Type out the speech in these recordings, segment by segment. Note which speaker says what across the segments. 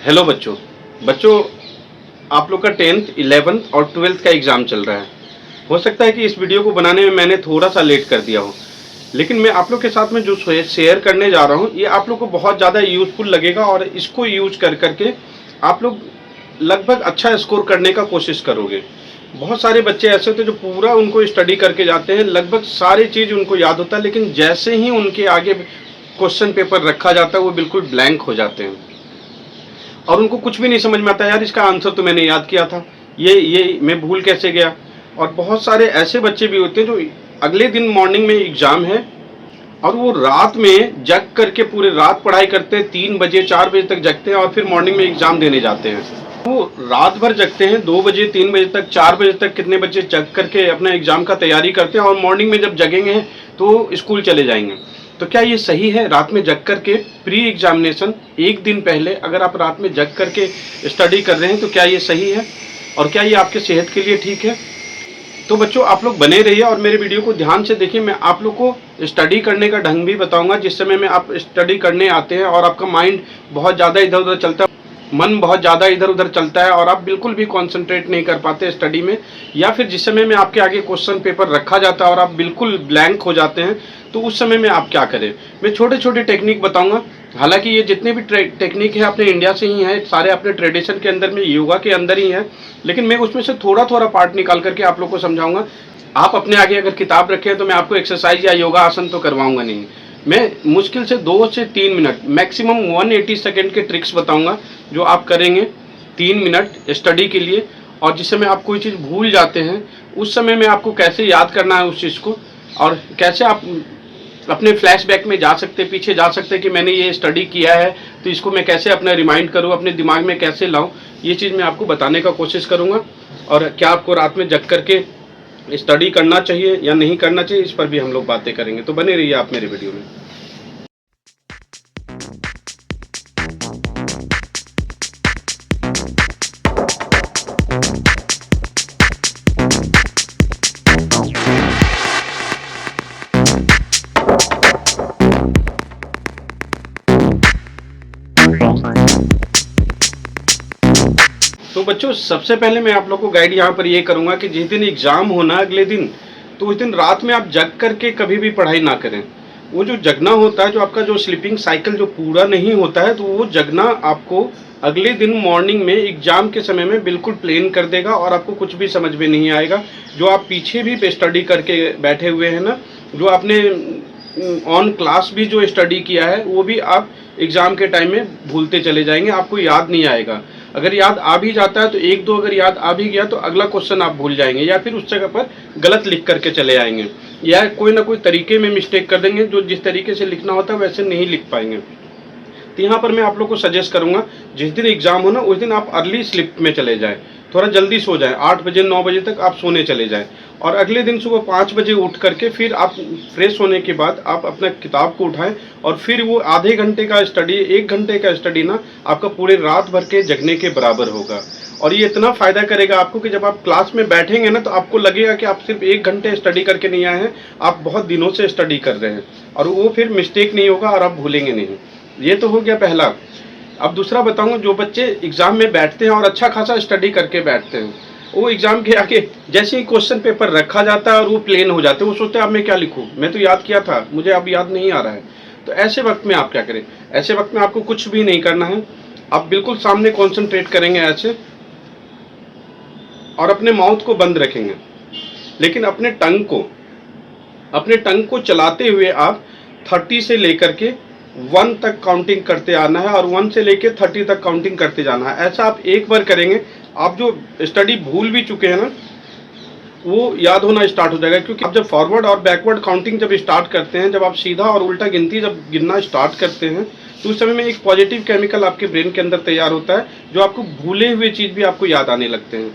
Speaker 1: Hello बच्चों। बच्चों, आप लोग का 10th 11th और 12th का एग्ज़ाम चल रहा है। हो सकता है कि इस वीडियो को बनाने में मैंने थोड़ा सा लेट कर दिया हो, लेकिन मैं आप लोग के साथ में जो शेयर करने जा रहा हूँ ये आप लोग को बहुत ज़्यादा यूज़फुल लगेगा और इसको यूज़ कर करके आप लोग लगभग अच्छा स्कोर करने का कोशिश करोगे। बहुत सारे बच्चे ऐसे होते हैं जो पूरा उनको स्टडी करके जाते हैं, लगभग सारी चीज़ उनको याद होता है, लेकिन जैसे ही उनके आगे क्वेश्चन पेपर रखा जाता है वो बिल्कुल ब्लैंक हो जाते हैं और उनको कुछ भी नहीं समझ में आता, यार इसका आंसर तो मैंने याद किया था, ये मैं भूल कैसे गया। और बहुत सारे ऐसे बच्चे भी होते हैं जो अगले दिन मॉर्निंग में एग्जाम है और वो रात में जग करके पूरे रात पढ़ाई करते हैं, 3 बजे 4 बजे तक जगते हैं और फिर मॉर्निंग में एग्जाम देने जाते हैं। वो रात भर जगते हैं, 2 बजे 3 बजे तक 4 बजे तक कितने बच्चे जग करके अपना एग्जाम का तैयारी करते हैं और मॉर्निंग में जब जगेंगे तो स्कूल चले जाएंगे। तो क्या ये सही है? रात में जग करके प्री एग्जामिनेशन एक दिन पहले अगर आप रात में जग करके स्टडी कर रहे हैं तो क्या ये सही है और क्या ये आपके सेहत के लिए ठीक है? तो बच्चों, आप लोग बने रहिए और मेरे वीडियो को ध्यान से देखिए। मैं आप लोग को स्टडी करने का ढंग भी बताऊंगा। जिस समय में आप स्टडी करने आते हैं और आपका माइंड बहुत ज़्यादा इधर उधर चलता है, मन बहुत ज़्यादा इधर उधर चलता है और आप बिल्कुल भी कंसंट्रेट नहीं कर पाते स्टडी में, या फिर जिस समय में आपके आगे क्वेश्चन पेपर रखा जाता है और आप बिल्कुल ब्लैंक हो जाते हैं, तो उस समय में आप क्या करें। मैं छोटे छोटे टेक्निक बताऊंगा। हालांकि ये जितने भी टेक्निक है अपने इंडिया से ही हैं, सारे अपने ट्रेडिशन के अंदर में, योगा के अंदर ही है, लेकिन मैं उसमें से थोड़ा थोड़ा पार्ट निकाल करके आप लोग को समझाऊंगा। आप अपने आगे अगर किताब रखें तो मैं आपको एक्सरसाइज या योगा आसन तो करवाऊंगा नहीं। मैं मुश्किल से 2 से 3 मिनट, मैक्सिमम 180 सेकेंड के ट्रिक्स बताऊंगा जो आप करेंगे 3 मिनट स्टडी के लिए। और जिस समय आप कोई चीज़ भूल जाते हैं उस समय में आपको कैसे याद करना है उस चीज़ को, और कैसे आप अपने फ्लैशबैक में जा सकते, पीछे जा सकते कि मैंने ये स्टडी किया है तो इसको मैं कैसे अपना रिमाइंड करूँ, अपने दिमाग में कैसे लाऊं, ये चीज़ मैं आपको बताने का कोशिश करूँगा। और क्या आपको रात में जग करके स्टडी करना चाहिए या नहीं करना चाहिए, इस पर भी हम लोग बातें करेंगे। तो बने रहिए आप मेरे वीडियो में। तो बच्चों, सबसे पहले मैं आप लोग को गाइड यहाँ पर ये करूँगा कि जिस दिन एग्ज़ाम होना अगले दिन, तो उस दिन रात में आप जग करके कभी भी पढ़ाई ना करें। वो जो जगना होता है, जो आपका जो स्लीपिंग साइकिल जो पूरा नहीं होता है, तो वो जगना आपको अगले दिन मॉर्निंग में एग्ज़ाम के समय में बिल्कुल प्लेन कर देगा और आपको कुछ भी समझ में नहीं आएगा। जो आप पीछे भी स्टडी करके बैठे हुए हैं ना, जो आपने ऑन क्लास भी जो स्टडी किया है, वो भी आप एग्ज़ाम के टाइम में भूलते चले जाएंगे, आपको याद नहीं आएगा। अगर याद आ भी जाता है तो एक दो अगर याद आ भी गया तो अगला क्वेश्चन आप भूल जाएंगे, या फिर उस जगह पर गलत लिख करके चले आएंगे, या कोई ना कोई तरीके में मिस्टेक कर देंगे, जो जिस तरीके से लिखना होता है वैसे नहीं लिख पाएंगे। तो यहाँ पर मैं आप लोग को सजेस्ट करूँगा, जिस दिन एग्ज़ाम हो ना उस दिन आप अर्ली स्लिप में चले जाएँ, थोड़ा जल्दी सो जाएँ, 8 बजे 9 बजे तक आप सोने चले जाएँ और अगले दिन सुबह 5 बजे उठ करके फिर आप फ्रेश होने के बाद आप अपना किताब को उठाएं और फिर वो आधे घंटे का स्टडी, 1 घंटे का स्टडी ना आपका पूरे रात भर के जगने के बराबर होगा। और ये इतना फ़ायदा करेगा आपको कि जब आप क्लास में बैठेंगे ना तो आपको लगेगा कि आप सिर्फ 1 घंटे स्टडी करके नहीं आए हैं, आप बहुत दिनों से स्टडी कर रहे हैं, और वो फिर मिस्टेक नहीं होगा और आप भूलेंगे नहीं। ये तो हो गया पहला। अब दूसरा बताऊंगा, जो बच्चे एग्ज़ाम में बैठते हैं और अच्छा खासा स्टडी करके बैठते हैं, वो एग्ज़ाम के आगे जैसे ही क्वेश्चन पेपर रखा जाता है और वो प्लेन हो जाते हैं, वो सोचते हैं अब मैं क्या लिखूँ, मैं तो याद किया था, मुझे अब याद नहीं आ रहा है। तो ऐसे वक्त में आप क्या करें? ऐसे वक्त में आपको कुछ भी नहीं करना है, आप बिल्कुल सामने कॉन्सेंट्रेट करेंगे ऐसे और अपने माउथ को बंद रखेंगे, लेकिन अपने टंग को चलाते हुए आप 30 से लेकर के 1 तक काउंटिंग करते आना है और 1 से लेकर 30 तक काउंटिंग करते जाना है। ऐसा आप एक बार करेंगे, आप जो स्टडी भूल भी चुके हैं ना वो याद होना स्टार्ट हो जाएगा। क्योंकि आप जब फॉरवर्ड और बैकवर्ड काउंटिंग जब स्टार्ट करते हैं, जब आप सीधा और उल्टा गिनती जब गिनना स्टार्ट करते हैं, तो उस समय में एक पॉजिटिव केमिकल आपके ब्रेन के अंदर तैयार होता है, जो आपको भूले हुए चीज़ भी आपको याद आने लगते हैं।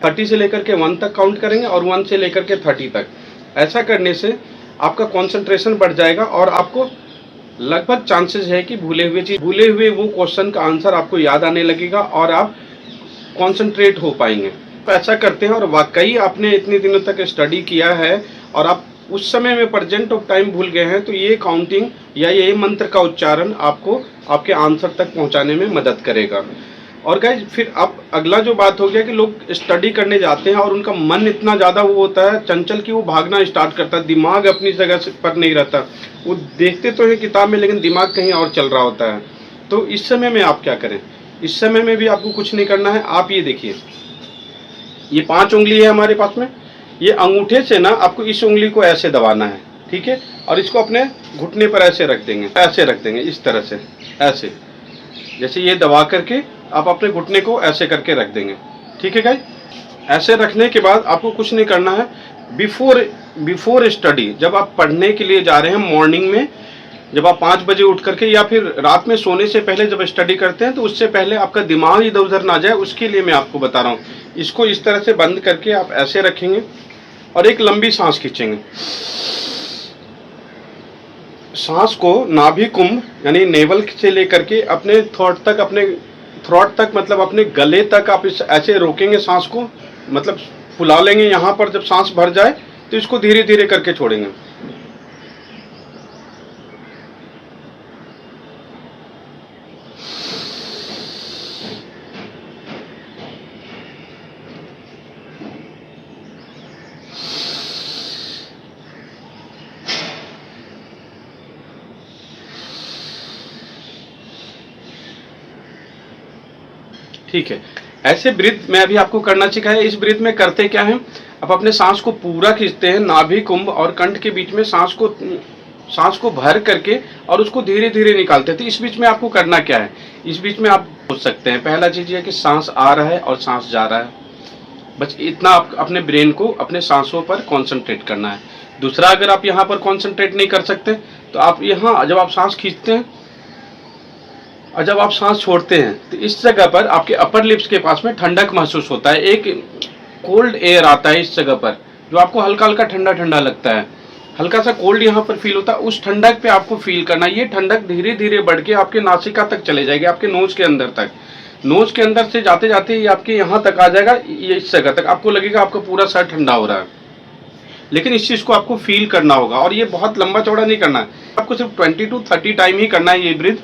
Speaker 1: 30 से लेकर के 1 तक काउंट करेंगे और 1 से लेकर के 30 तक। ऐसा करने से आपका कॉन्सेंट्रेशन बढ़ जाएगा और आपको लगभग चांसेस है कि भूले हुए वो क्वेश्चन का आंसर आपको याद आने लगेगा और आप कंसंट्रेट हो पाएंगे। तो ऐसा करते हैं और वाकई आपने इतने दिनों तक स्टडी किया है और आप उस समय में प्रेजेंट ऑफ टाइम भूल गए हैं, तो ये काउंटिंग या ये मंत्र का उच्चारण आपको आपके आंसर तक पहुंचाने में मदद करेगा। और गाइज फिर अब अगला जो बात हो गया कि लोग स्टडी करने जाते हैं और उनका मन इतना ज़्यादा वो होता है चंचल कि वो भागना स्टार्ट करता है, दिमाग अपनी जगह से पर नहीं रहता। वो देखते तो है किताब में लेकिन दिमाग कहीं और चल रहा होता है। तो इस समय में आप क्या करें? इस समय में भी आपको कुछ नहीं करना है। आप ये देखिए, ये 5 उंगली है हमारे पास में, ये अंगूठे से ना आपको इस उंगली को ऐसे दबाना है, ठीक है, और इसको अपने घुटने पर ऐसे रख देंगे, ऐसे रख देंगे इस तरह से, ऐसे जैसे ये दबा करके आप अपने घुटने को ऐसे करके रख देंगे, ठीक है गाइस। ऐसे रखने के बाद आपको कुछ नहीं करना है। बिफोर स्टडी, जब आप पढ़ने के लिए जा रहे हैं मॉर्निंग में, जब आप 5 बजे उठ करके या फिर रात में सोने से पहले जब स्टडी करते हैं, तो उससे पहले आपका दिमाग इधर उधर ना जाए, उसके लिए मैं आपको बता रहा हूँ। इसको इस तरह से बंद करके आप ऐसे रखेंगे और एक लंबी सांस खींचेंगे। सांस को नाभि कुंभ यानी नेवल से लेकर के अपने थ्रोट तक मतलब अपने गले तक आप इस ऐसे रोकेंगे सांस को, मतलब फुला लेंगे यहाँ पर। जब सांस भर जाए तो इसको धीरे धीरे करके छोड़ेंगे। ठीक है, ऐसे ब्रीथ मैं अभी आपको करना सिखाया। इस ब्रीथ में करते क्या है, आप अपने सांस को पूरा खींचते हैं, नाभि कुंभ और कंठ के बीच में सांस को भर करके और उसको धीरे धीरे निकालते हैं। तो इस बीच में आपको करना क्या है, इस बीच में आप सोच सकते हैं। पहला चीज ये कि सांस आ रहा है और सांस जा रहा है, बस इतना आप अपने ब्रेन को अपने सांसों पर कॉन्सेंट्रेट करना है। दूसरा, अगर आप यहाँ पर कॉन्सेंट्रेट नहीं कर सकते तो आप यहाँ जब आप सांस खींचते हैं और जब आप सांस छोड़ते हैं तो इस जगह पर आपके अपर लिप्स के पास में ठंडक महसूस होता है। एक कोल्ड एयर आता है इस जगह पर, जो आपको हल्का हल्का ठंडा ठंडा लगता है, हल्का सा कोल्ड यहाँ पर फील होता है। उस ठंडक पे आपको फील करना है। ये ठंडक धीरे धीरे बढ़ के आपके नासिका तक चले जाएगी, आपके नोज के अंदर तक। नोज के अंदर से जाते जाते ये आपके यहाँ तक आ जाएगा, ये इस जगह तक आपको लगेगा आपका पूरा सर ठंडा हो रहा है। लेकिन इस चीज़ को आपको फील करना होगा और ये बहुत लंबा चौड़ा नहीं करना है, आपको सिर्फ 20 to 30 टाइम ही करना है ये ब्रीथ।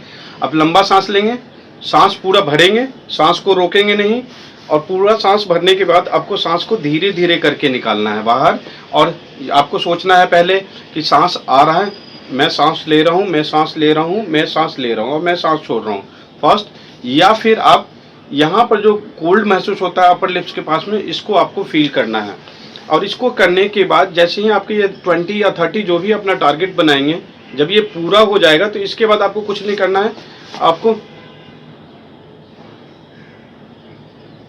Speaker 1: आप लंबा सांस लेंगे, सांस पूरा भरेंगे, सांस को रोकेंगे नहीं, और पूरा सांस भरने के बाद आपको सांस को धीरे धीरे करके निकालना है बाहर। और आपको सोचना है पहले कि सांस आ रहा है, मैं सांस ले रहा हूँ, मैं सांस ले रहा हूँ, मैं सांस ले रहा हूँ और मैं सांस छोड़ रहा हूँ फर्स्ट। या फिर आप यहाँ पर जो कोल्ड महसूस होता है अपर लिप्स के पास में, इसको आपको फील करना है। और इसको करने के बाद जैसे ही आपके ये 20 या 30 जो भी अपना टारगेट बनाएंगे, जब ये पूरा हो जाएगा तो इसके बाद आपको कुछ नहीं करना है। आपको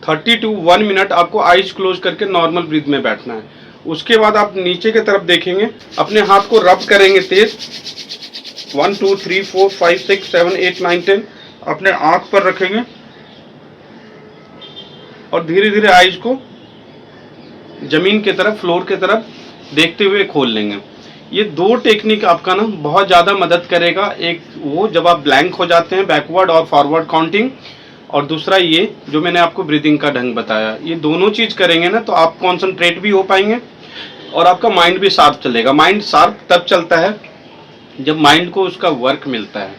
Speaker 1: 30 to 1 मिनट आपको आइज क्लोज करके नॉर्मल ब्रीथ में बैठना है। उसके बाद आप नीचे की तरफ देखेंगे, अपने हाथ को रब करेंगे तेज, 1 2 3 4 5 6 7 8 9 10 अपने आंख पर रखेंगे और धीरे धीरे आइज को जमीन की तरफ, फ्लोर की तरफ देखते हुए खोल लेंगे। ये 2 टेक्निक आपका ना बहुत ज़्यादा मदद करेगा। एक वो जब आप ब्लैंक हो जाते हैं, बैकवर्ड और फॉरवर्ड काउंटिंग, और दूसरा ये जो मैंने आपको ब्रीदिंग का ढंग बताया। ये दोनों चीज़ करेंगे ना तो आप कॉन्सेंट्रेट भी हो पाएंगे और आपका माइंड भी शार्प चलेगा। माइंड शार्प तब चलता है जब माइंड को उसका वर्क मिलता है।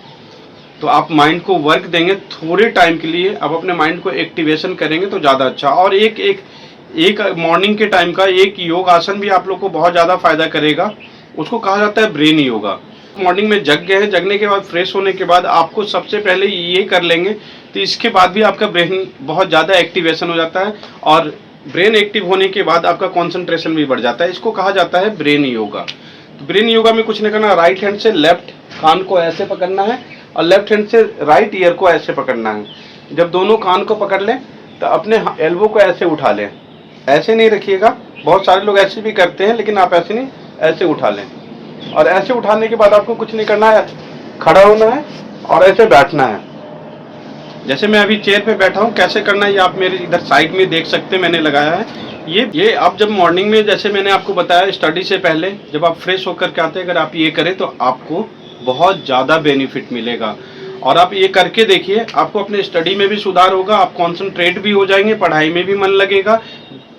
Speaker 1: तो आप माइंड को वर्क देंगे थोड़े टाइम के लिए, आप अपने माइंड को एक्टिवेशन करेंगे तो ज़्यादा अच्छा। और एक मॉर्निंग के टाइम का एक योग आसन भी आप लोग को बहुत ज़्यादा फायदा करेगा, उसको कहा जाता है ब्रेन योगा। मॉर्निंग में जग गए हैं, जगने के बाद फ्रेश होने के बाद आपको सबसे पहले ये कर लेंगे तो इसके बाद भी आपका ब्रेन बहुत ज़्यादा एक्टिवेशन हो जाता है और ब्रेन एक्टिव होने के बाद आपका कंसंट्रेशन भी बढ़ जाता है। इसको कहा जाता है ब्रेन योगा। तो ब्रेन योगा में कुछ नहीं करना, राइट हैंड से लेफ्ट कान को ऐसे पकड़ना है और लेफ्ट हैंड से राइट ईयर को ऐसे पकड़ना है। जब दोनों कान को पकड़ लें तो अपने एल्बो को ऐसे उठा लें, ऐसे नहीं रखिएगा, बहुत सारे लोग ऐसे भी करते हैं लेकिन आप ऐसे नहीं, ऐसे उठा लें। और ऐसे उठाने के बाद आपको कुछ नहीं करना है, खड़ा होना है और ऐसे बैठना है। जैसे मैं अभी चेयर पे बैठा हूँ, कैसे करना है ये आप मेरे इधर साइड में देख सकते हैं, मैंने लगाया है। ये आप जब मॉर्निंग में, जैसे मैंने आपको बताया स्टडी से पहले जब आप फ्रेश होकर के आते हैं, अगर आप ये करें तो आपको बहुत ज़्यादा बेनिफिट मिलेगा। और आप ये करके देखिए, आपको अपने स्टडी में भी सुधार होगा, आप कॉन्सेंट्रेट भी हो जाएंगे, पढ़ाई में भी मन लगेगा।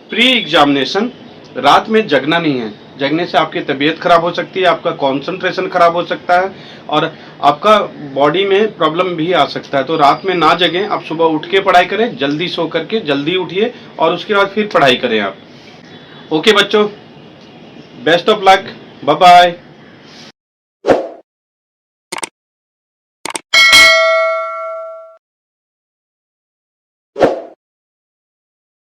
Speaker 1: प्री एग्जामिनेशन रात में जगना नहीं है, जगने से आपकी तबीयत खराब हो सकती है, आपका कंसंट्रेशन खराब हो सकता है और आपका बॉडी में प्रॉब्लम भी आ सकता है। तो रात में ना जगें, आप सुबह उठ के पढ़ाई करें, जल्दी सो करके जल्दी उठिए और उसके बाद फिर पढ़ाई करें आप। ओके बच्चों, best of luck, bye bye.